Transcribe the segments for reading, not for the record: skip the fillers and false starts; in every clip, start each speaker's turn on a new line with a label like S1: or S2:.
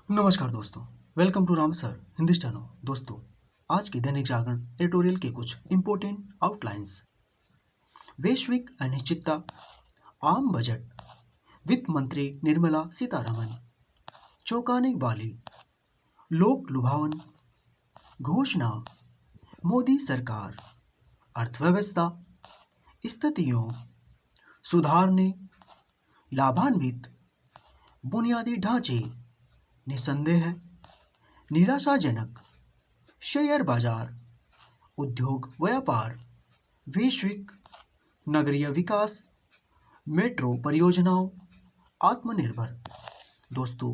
S1: नमस्कार दोस्तों, welcome to Ram sir Hindi channel. दोस्तों, आज की दैनिक जागरण एडिटोरियल के कुछ इम्पोर्टेंट आउटलाइंस। वैश्विक अनिश्चितता, आम बजट, वित्त मंत्री निर्मला सीतारमण, चौंकाने वाली लोक लुभावन घोषणा, मोदी सरकार अर्थव्यवस्था स्थितियों सुधारने लाभान्वित, बुनियादी ढांचे निसंदेह निराशाजनक, शेयर बाजार उद्योग व्यापार वैश्विक नगरीय विकास मेट्रो परियोजनाओं आत्मनिर्भर। दोस्तों,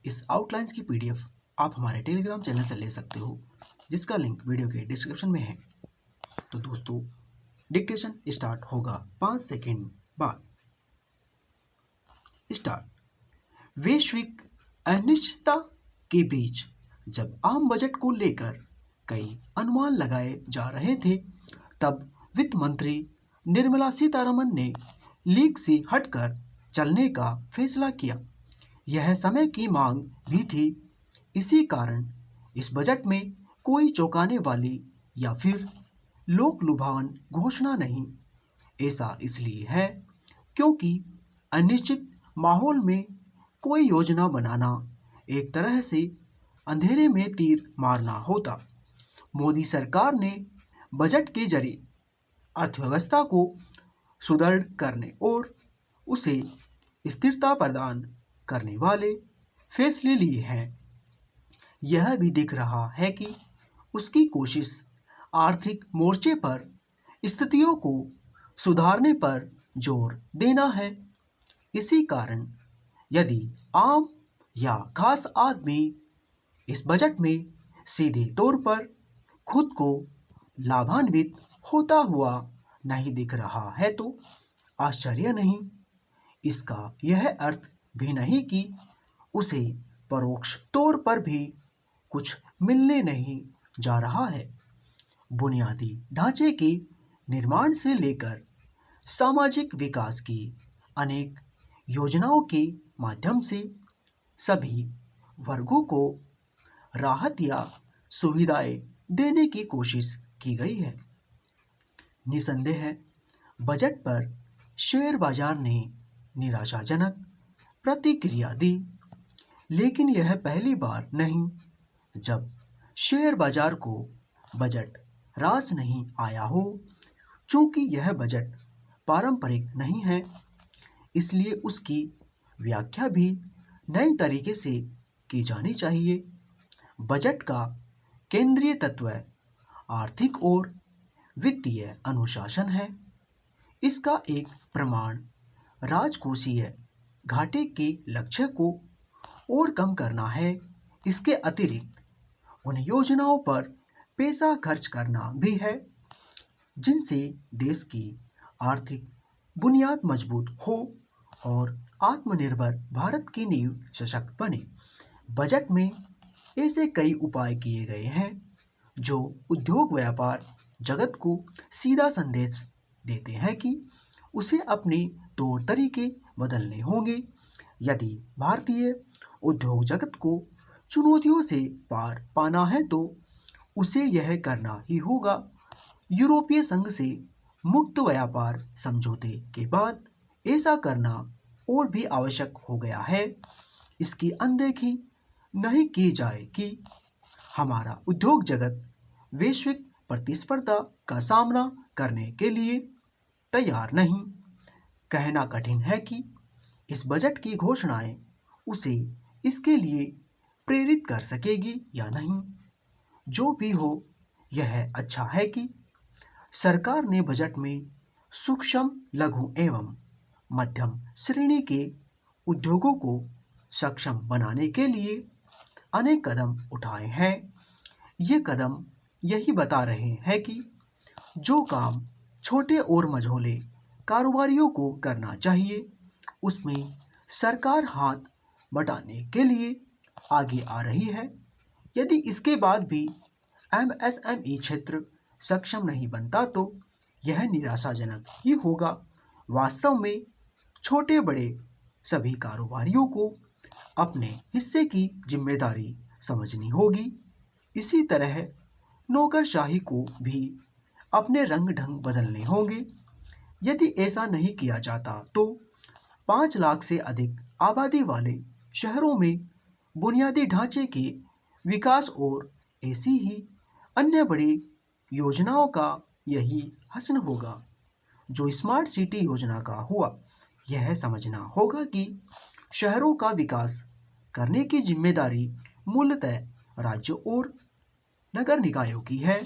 S1: इस आउटलाइंस की पीडीएफ आप हमारे टेलीग्राम चैनल से ले सकते हो, जिसका लिंक वीडियो के डिस्क्रिप्शन में है। तो दोस्तों, डिक्टेशन स्टार्ट होगा 5 सेकेंड बाद। स्टार्ट। वैश्विक अनिश्चितता के बीच जब आम बजट को लेकर कई अनुमान लगाए जा रहे थे, तब वित्त मंत्री निर्मला सीतारमण ने लीक से हटकर चलने का फैसला किया। यह समय की मांग भी थी। इसी कारण इस बजट में कोई चौंकाने वाली या फिर लोक लुभावन घोषणा नहीं। ऐसा इसलिए है क्योंकि अनिश्चित माहौल में कोई योजना बनाना एक तरह से अंधेरे में तीर मारना होता। मोदी सरकार ने बजट के जरिए अर्थव्यवस्था को सुदृढ़ करने और उसे स्थिरता प्रदान करने वाले फैसले लिए हैं। यह भी दिख रहा है कि उसकी कोशिश आर्थिक मोर्चे पर स्थितियों को सुधारने पर जोर देना है। इसी कारण यदि आम या खास आदमी इस बजट में सीधे तौर पर खुद को लाभान्वित होता हुआ नहीं दिख रहा है, तो आश्चर्य नहीं। इसका यह अर्थ भी नहीं कि उसे परोक्ष तौर पर भी कुछ मिलने नहीं जा रहा है। बुनियादी ढांचे के निर्माण से लेकर सामाजिक विकास की अनेक योजनाओं के माध्यम से सभी वर्गों को राहत या सुविधाएं देने की कोशिश की गई है। निसंदेह बजट पर शेयर बाजार ने निराशाजनक प्रतिक्रिया दी, लेकिन यह पहली बार नहीं जब शेयर बाजार को बजट रास नहीं आया हो। चूंकि यह बजट पारंपरिक नहीं है, इसलिए उसकी व्याख्या भी नए तरीके से की जानी चाहिए। बजट का केंद्रीय तत्व आर्थिक और वित्तीय अनुशासन है। इसका एक प्रमाण राजकोषीय घाटे के लक्ष्य को और कम करना है। इसके अतिरिक्त उन योजनाओं पर पैसा खर्च करना भी है जिनसे देश की आर्थिक बुनियाद मजबूत हो और आत्मनिर्भर भारत की नींव सशक्त बने। बजट में ऐसे कई उपाय किए गए हैं जो उद्योग व्यापार जगत को सीधा संदेश देते हैं कि उसे अपने तौर तरीके बदलने होंगे। यदि भारतीय उद्योग जगत को चुनौतियों से पार पाना है, तो उसे यह करना ही होगा। यूरोपीय संघ से मुक्त व्यापार समझौते के बाद ऐसा करना और भी आवश्यक हो गया है। इसकी अनदेखी नहीं की जाए कि हमारा उद्योग जगत वैश्विक प्रतिस्पर्धा का सामना करने के लिए तैयार नहीं। कहना कठिन है कि इस बजट की घोषणाएं उसे इसके लिए प्रेरित कर सकेगी या नहीं। जो भी हो, यह अच्छा है कि सरकार ने बजट में सूक्ष्म, लघु एवं मध्यम श्रेणी के उद्योगों को सक्षम बनाने के लिए अनेक कदम उठाए हैं। ये कदम यही बता रहे हैं कि जो काम छोटे और मझोले कारोबारियों को करना चाहिए, उसमें सरकार हाथ बटाने के लिए आगे आ रही है। यदि इसके बाद भी एमएसएमई क्षेत्र सक्षम नहीं बनता, तो यह निराशाजनक ही होगा। वास्तव में छोटे बड़े सभी कारोबारियों को अपने हिस्से की जिम्मेदारी समझनी होगी। इसी तरह नौकरशाही को भी अपने रंग ढंग बदलने होंगे। यदि ऐसा नहीं किया जाता तो 5 लाख से अधिक आबादी वाले शहरों में बुनियादी ढांचे के विकास और ऐसी ही अन्य बड़ी योजनाओं का यही हश्र होगा जो स्मार्ट सिटी योजना का हुआ। यह समझना होगा कि शहरों का विकास करने की जिम्मेदारी मूलतः राज्यों और नगर निकायों की है।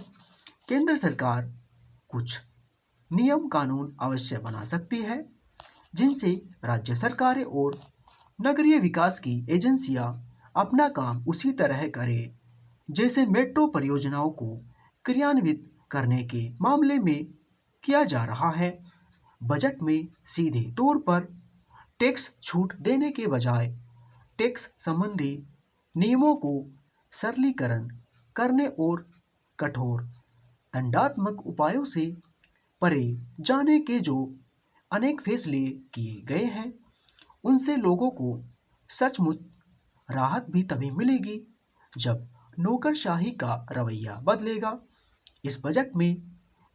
S1: केंद्र सरकार कुछ नियम कानून अवश्य बना सकती है जिनसे राज्य सरकारें और नगरीय विकास की एजेंसियां अपना काम उसी तरह करें जैसे मेट्रो परियोजनाओं को क्रियान्वित करने के मामले में किया जा रहा है। बजट में सीधे तौर पर टैक्स छूट देने के बजाय टैक्स संबंधी नियमों को सरलीकरण करने और कठोर दंडात्मक उपायों से परे जाने के जो अनेक फैसले किए गए हैं उनसे लोगों को सचमुच राहत भी तभी मिलेगी जब नौकरशाही का रवैया बदलेगा। इस बजट में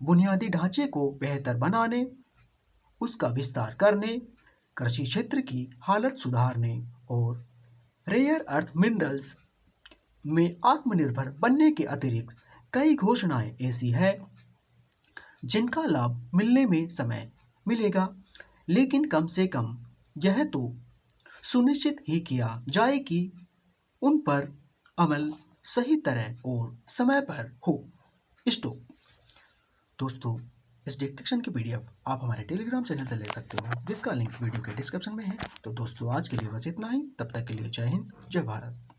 S1: बुनियादी ढांचे को बेहतर बनाने, उसका विस्तार करने, कृषि क्षेत्र की हालत सुधारने और रेयर अर्थ मिनरल्स में आत्मनिर्भर बनने के अतिरिक्त कई घोषणाएं ऐसी हैं जिनका लाभ मिलने में समय मिलेगा, लेकिन कम से कम यह तो सुनिश्चित ही किया जाए कि उन पर अमल सही तरह और समय पर हो। स्टॉप। दोस्तों, इस डिस्क्रिप्शन की पीडीएफ आप हमारे टेलीग्राम चैनल से ले सकते हो जिसका लिंक वीडियो के डिस्क्रिप्शन में है। तो दोस्तों, आज के लिए बस इतना ही। तब तक के लिए जय हिंद, जय भारत।